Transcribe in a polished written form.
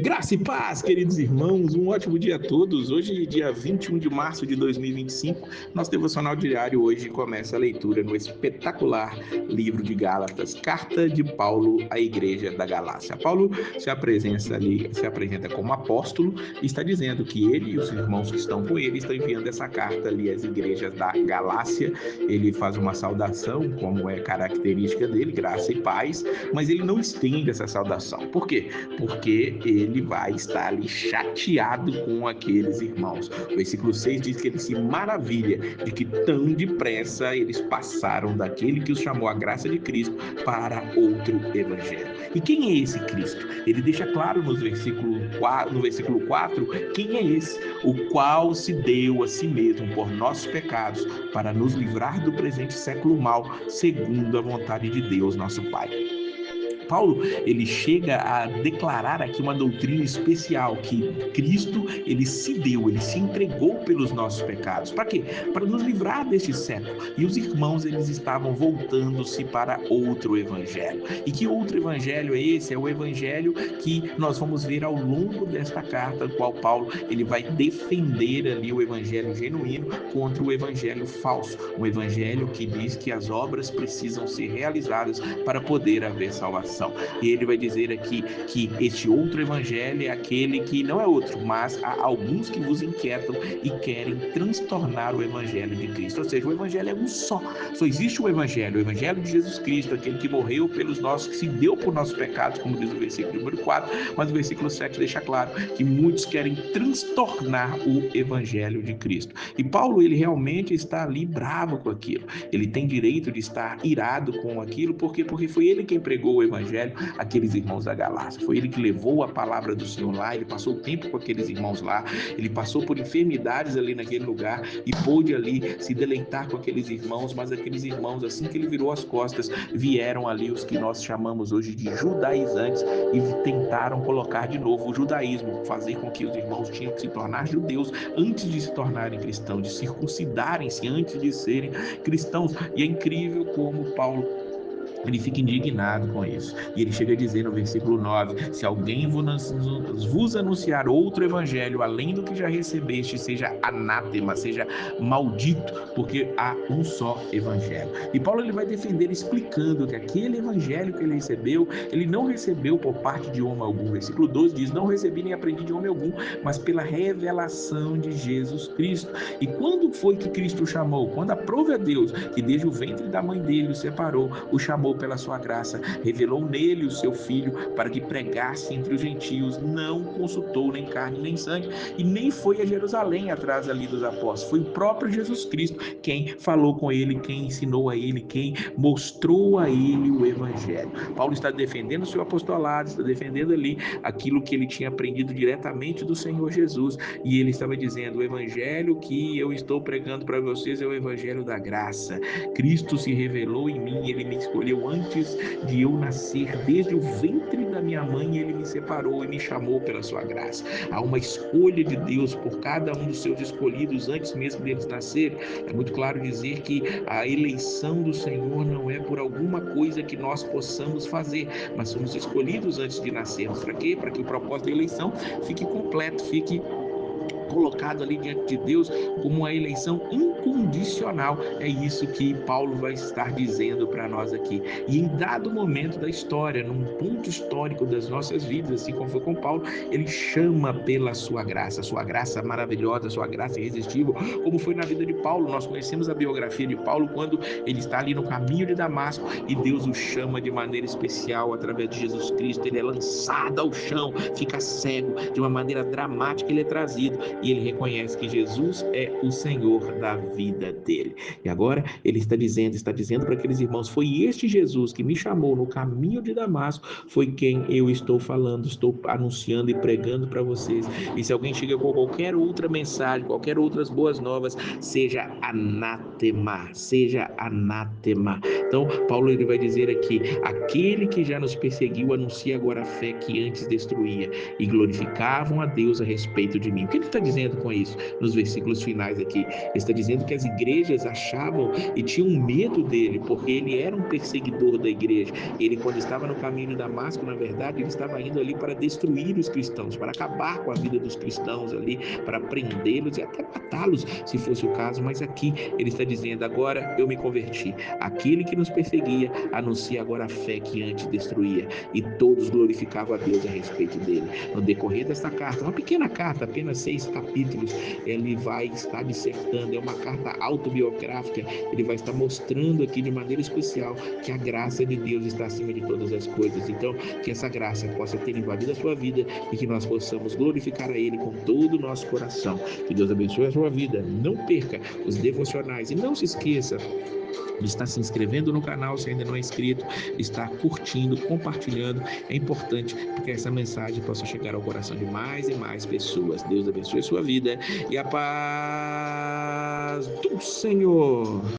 Graça e paz, queridos irmãos, um ótimo dia a todos. Hoje, dia 21 de março de 2025, nosso devocional diário hoje começa a leitura no espetacular livro de Gálatas, Carta de Paulo à Igreja da Galácia. Paulo se apresenta como apóstolo e está dizendo que ele e os irmãos que estão com ele estão enviando essa carta ali às igrejas da Galácia. Ele faz uma saudação, como é característica dele, graça e paz, mas ele não estende essa saudação. Por quê? Porque ele vai estar ali chateado com aqueles irmãos. O versículo 6 diz que ele se maravilha de que tão depressa eles passaram daquele que os chamou à graça de Cristo para outro evangelho. E quem é esse Cristo? Ele deixa claro no versículo 4 quem é esse, o qual se deu a si mesmo por nossos pecados para nos livrar do presente século mau, segundo a vontade de Deus, nosso Pai. Paulo, ele chega a declarar aqui uma doutrina especial, que Cristo, ele se deu, ele se entregou pelos nossos pecados. Para quê? Para nos livrar deste século. E os irmãos, eles estavam voltando-se para outro evangelho. E que outro evangelho é esse? É o evangelho que nós vamos ver ao longo desta carta, no qual Paulo, ele vai defender ali o evangelho genuíno contra o evangelho falso. Um evangelho que diz que as obras precisam ser realizadas para poder haver salvação. E ele vai dizer aqui que este outro evangelho é aquele que não é outro, mas há alguns que vos inquietam e querem transtornar o evangelho de Cristo. Ou seja, o evangelho é um só existe o evangelho de Jesus Cristo, aquele que morreu pelos nossos, que se deu por nossos pecados, como diz o versículo número 4, mas o versículo 7 deixa claro que muitos querem transtornar o evangelho de Cristo. E Paulo, ele realmente está ali bravo com aquilo. Ele tem direito de estar irado com aquilo, porque foi ele quem pregou o evangelho àqueles irmãos da Galácia. Foi ele que levou a palavra do Senhor lá, ele passou o tempo com aqueles irmãos lá, ele passou por enfermidades ali naquele lugar e pôde ali se deleitar com aqueles irmãos, mas aqueles irmãos, assim que ele virou as costas, vieram ali os que nós chamamos hoje de judaizantes e tentaram colocar de novo o judaísmo, fazer com que os irmãos tinham que se tornar judeus antes de se tornarem cristãos, de circuncidarem-se antes de serem cristãos. E é incrível como Paulo, ele fica indignado com isso. E ele chega a dizer no versículo 9: se alguém vos anunciar outro evangelho além do que já recebeste, seja anátema, seja maldito, porque há um só evangelho. E Paulo, ele vai defender explicando que aquele evangelho que ele recebeu, ele não recebeu por parte de homem algum. Versículo 12 diz: não recebi nem aprendi de homem algum, mas pela revelação de Jesus Cristo. E quando foi que Cristo o chamou? Quando aprove a Deus que desde o ventre da mãe dele o separou, o chamou pela sua graça, revelou nele o seu Filho para que pregasse entre os gentios, não consultou nem carne nem sangue, e nem foi a Jerusalém atrás ali dos apóstolos. Foi o próprio Jesus Cristo quem falou com ele, quem ensinou a ele, quem mostrou a ele o evangelho. Paulo está defendendo o seu apostolado, está defendendo ali aquilo que ele tinha aprendido diretamente do Senhor Jesus, e ele estava dizendo: o evangelho que eu estou pregando para vocês é o evangelho da graça. Cristo se revelou em mim, ele me escolheu antes de eu nascer, desde o ventre da minha mãe ele me separou e me chamou pela sua graça. Há uma escolha de Deus por cada um dos seus escolhidos antes mesmo deles nascerem. É muito claro dizer que a eleição do Senhor não é por alguma coisa que nós possamos fazer, mas somos escolhidos antes de nascermos. Para quê? Para que o propósito da eleição fique completo, fique colocado ali diante de Deus como uma eleição incondicional. É isso que Paulo vai estar dizendo para nós aqui. E em dado momento da história, num ponto histórico das nossas vidas, assim como foi com Paulo, ele chama pela sua graça maravilhosa, sua graça irresistível, como foi na vida de Paulo. Nós conhecemos a biografia de Paulo quando ele está ali no caminho de Damasco e Deus o chama de maneira especial através de Jesus Cristo. Ele é lançado ao chão, fica cego, de uma maneira dramática ele é trazido e ele reconhece que Jesus é o Senhor da vida dele. E agora ele está dizendo para aqueles irmãos: foi este Jesus que me chamou no caminho de Damasco, foi quem eu estou falando, estou anunciando e pregando para vocês. E se alguém chega com qualquer outra mensagem, qualquer outras boas novas, seja anátema, seja anátema. Então Paulo, ele vai dizer aqui: aquele que já nos perseguiu anuncia agora a fé que antes destruía, e glorificavam a Deus a respeito de mim. O que ele está dizendo com isso nos versículos finais aqui? Ele está dizendo que as igrejas achavam e tinham medo dele, porque ele era um perseguidor da igreja. Ele, quando estava no caminho de Damasco, na verdade, ele estava indo ali para destruir os cristãos, para acabar com a vida dos cristãos ali, para prendê-los e até matá-los, se fosse o caso. Mas aqui ele está dizendo: agora eu me converti. Aquele que nos perseguia anuncia agora a fé que antes destruía, e todos glorificavam a Deus a respeito dele. No decorrer desta carta, uma pequena carta, apenas 6 capítulos, ele vai estar dissertando, é uma carta autobiográfica. Ele vai estar mostrando aqui de maneira especial que a graça de Deus está acima de todas as coisas. Então, que essa graça possa ter invadido a sua vida e que nós possamos glorificar a Ele com todo o nosso coração. Que Deus abençoe a sua vida. Não perca os devocionais e não se esqueça de estar se inscrevendo no canal se ainda não é inscrito, estar curtindo, compartilhando. É importante porque essa mensagem possa chegar ao coração de mais e mais pessoas. Deus abençoe a sua vida e a paz do Senhor.